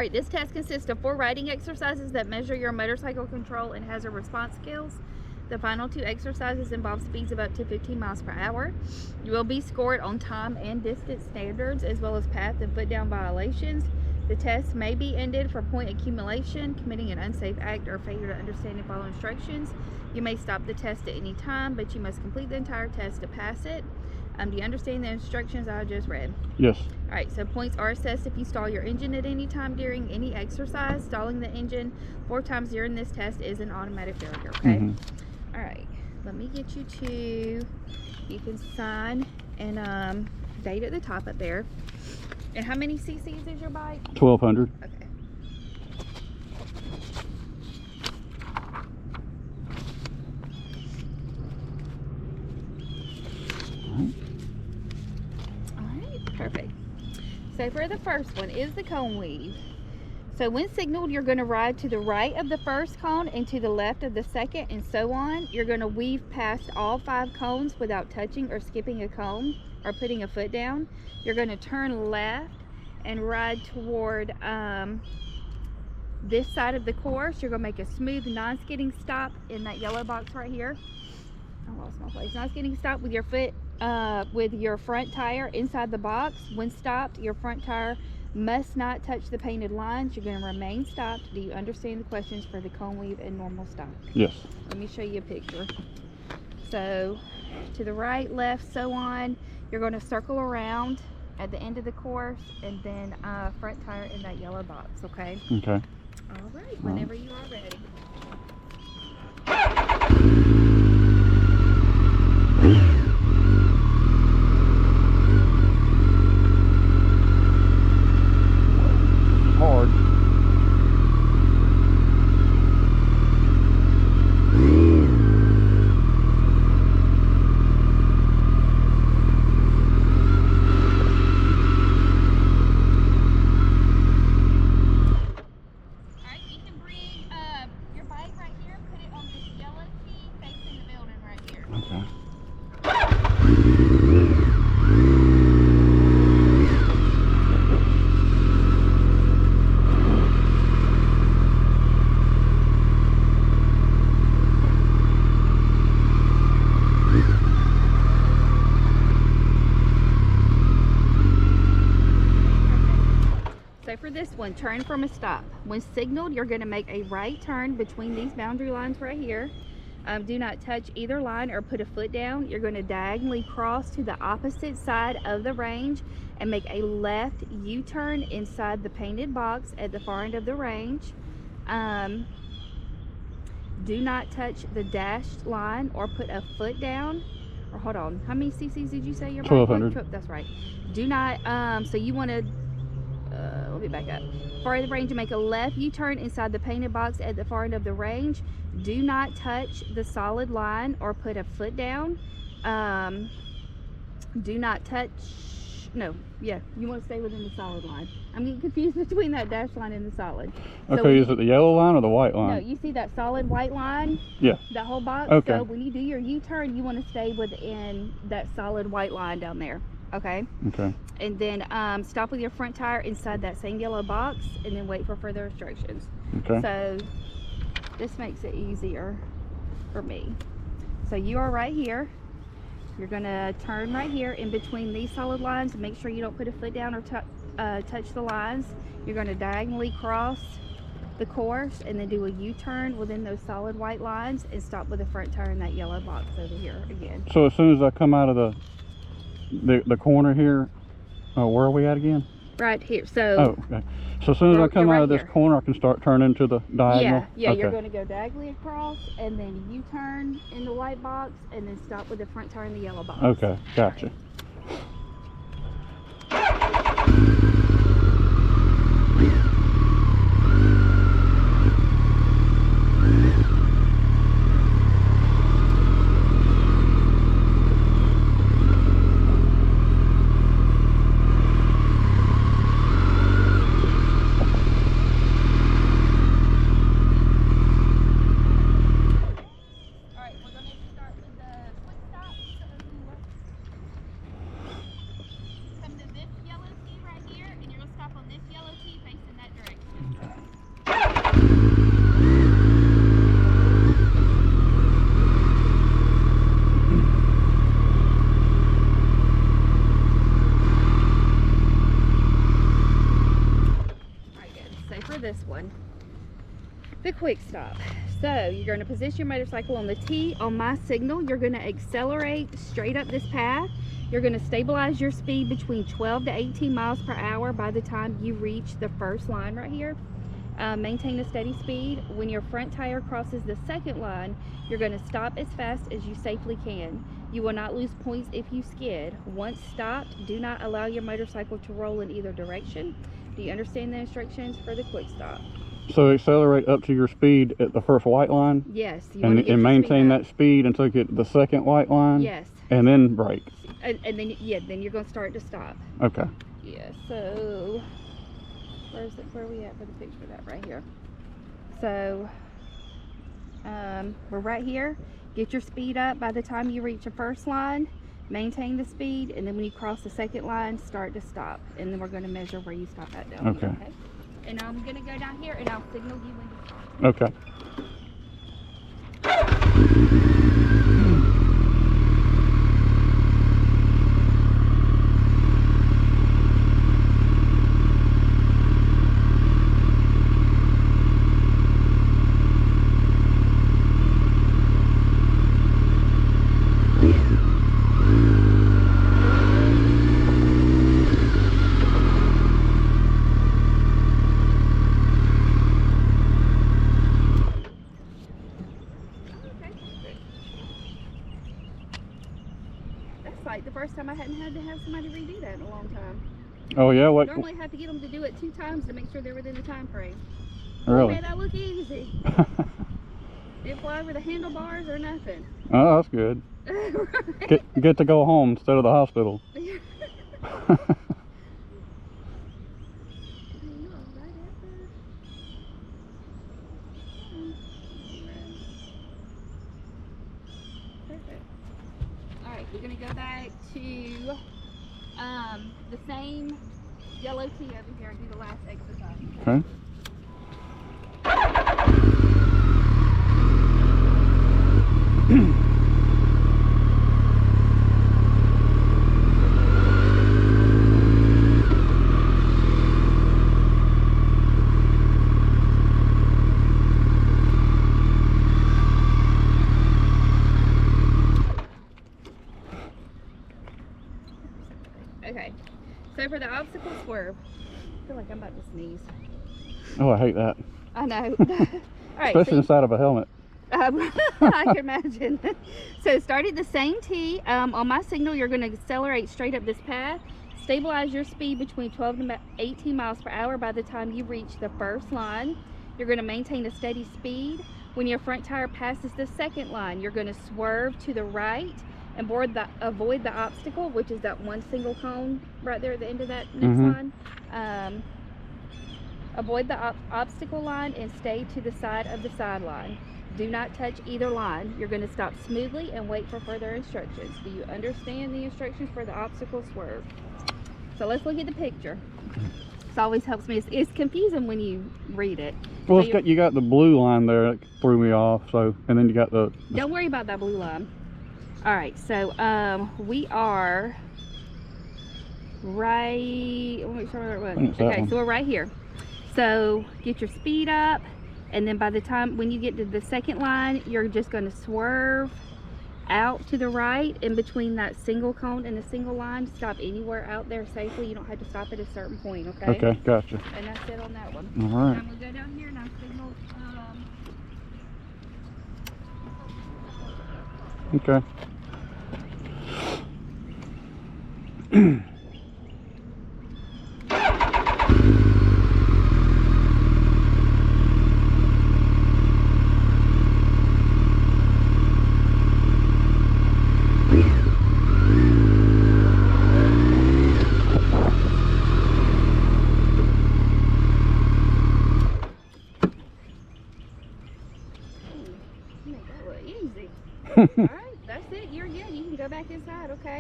right, this test consists of 4 riding exercises that measure your motorcycle control and hazard response skills. The final 2 exercises involve speeds of up to 15 miles per hour. You will be scored on time and distance standards, as well as path and foot down violations. The test may be ended for point accumulation, committing an unsafe act, or failure to understand and follow instructions. You may stop the test at any time, but you must complete the entire test to pass it. Do you understand the instructions I just read? Yes. All right, so points are assessed if you stall your engine at any time during any exercise. Stalling the engine 4 times during this test is an automatic failure, okay? All right, let me get you to, you can sign and date at the top up there. And how many cc's is your bike? 1200. Okay. Perfect. So for the first one is the cone weave. So when signaled, you're going to ride to the right of the first cone and to the left of the second, and so on. You're going to weave past all 5 cones without touching or skipping a cone or putting a foot down. You're going to turn left and ride toward this side of the course. You're going to make a smooth non-skidding stop in that yellow box right here. I lost my place. Non-skidding stop with your foot with your front tire inside the box. When stopped, your front tire must not touch the painted lines. You're going to remain stopped. Do you understand the questions for the cone weave and normal stop? Yes. Let me show you a picture. So to the right, left, so on. You're going to circle around at the end of the course, and then front tire in that yellow box, okay? Okay. All right, whenever you are ready. Hard. Alright, you can bring your bike right here, put it on this yellow key facing the building right here. Okay. So for this one, turn from a stop. When signaled, you're going to make a right turn between these boundary lines right here. Do not touch either line or put a foot down. You're going to diagonally cross to the opposite side of the range and make a left U-turn inside the painted box at the far end of the range. Do not touch the dashed line or put a foot down. Or hold on, how many cc's did you say your bike was? 1200. That's right. Do not, so you want to, let me back up. For the range, to make a left U-turn inside the painted box at the far end of the range. Do not touch the solid line or put a foot down. Do not touch, no, yeah, you want to stay within the solid line. I'm getting confused between that dash line and the solid. Okay, So is it the yellow line or the white line? no, you see that solid white line? Yeah. That whole box? Okay. So when you do your U-turn, you want to stay within that solid white line down there. Okay? Okay. And then stop with your front tire inside that same yellow box, and then wait for further instructions. Okay. So this makes it easier for me. So you are right here. You're going to turn right here in between these solid lines and make sure you don't put a foot down or touch the lines. You're going to diagonally cross the course and then do a U-turn within those solid white lines and stop with the front tire in that yellow box over here again. So as soon as I come out of the corner here, where are we at again? Right here. So Oh, okay. So as soon as I come you're out right of this here. corner, I can start turning to the diagonal? Yeah, Okay. you're going to go diagonally across and then U-turn in the white box and then stop with the front tire in the yellow box. Okay, gotcha. this one. The quick stop. So you're going to position your motorcycle on the T on my signal. You're going to accelerate straight up this path. You're going to stabilize your speed between 12 to 18 miles per hour by the time you reach the first line right here. Maintain a steady speed. When your front tire crosses the second line, you're going to stop as fast as you safely can. You will not lose points if you skid. Once stopped, do not allow your motorcycle to roll in either direction. Do you understand the instructions for the quick stop? So accelerate up to your speed at the first white line? Yes. And maintain that speed until you get the second white line? Yes. And then brake? And then, yeah, then you're going to start to stop. Okay. Yeah, so where are we at for the picture of that? Right here. So we're right here. Get your speed up by the time you reach the first line. Maintain the speed, and then when you cross the second line, start to stop. And then we're going to measure where you stop at down here, okay? And I'm going to go down here and I'll signal you when to stop. Okay. Like the first time I hadn't had to have somebody redo that in a long time. Oh yeah, what? Normally I have to get them to do it 2 times to make sure they're within the time frame. Really? Made that look easy. Didn't fly over the handlebars or nothing. Oh, that's good. Get to go home instead of the hospital. We're going to go back to the same yellow tee over here and do the last exercise. Okay. Okay, so for the obstacle swerve, I feel like I'm about to sneeze. Oh, I hate that. I know. All right, especially inside of a helmet. I can imagine. So start at the same T. On my signal, you're going to accelerate straight up this path. Stabilize your speed between 12 to 18 miles per hour by the time you reach the first line. You're going to maintain a steady speed. When your front tire passes the second line, you're going to swerve to the right and avoid the obstacle, which is that one single cone right there at the end of that next line. Avoid the obstacle line and stay to the side of the sideline. Do not touch either line. You're going to stop smoothly and wait for further instructions. Do you understand the instructions for the obstacle swerve? So let's look at the picture. This always helps me. It's confusing when you read it. Well, so you got the blue line there that threw me off. So, and then you got the don't worry about that blue line. All right, so we are right. Let me make sure where it was. Okay, so we're right here. So get your speed up, and then by the time when you get to the second line, you're just going to swerve out to the right in between that single cone and the single line. Stop anywhere out there safely. You don't have to stop at a certain point. Okay. Okay, gotcha. And that's it on that one. All right. I'm gonna go down here and I'll signal. Okay. Make that look easy. All right, that's it. You're good. You can go back inside, okay?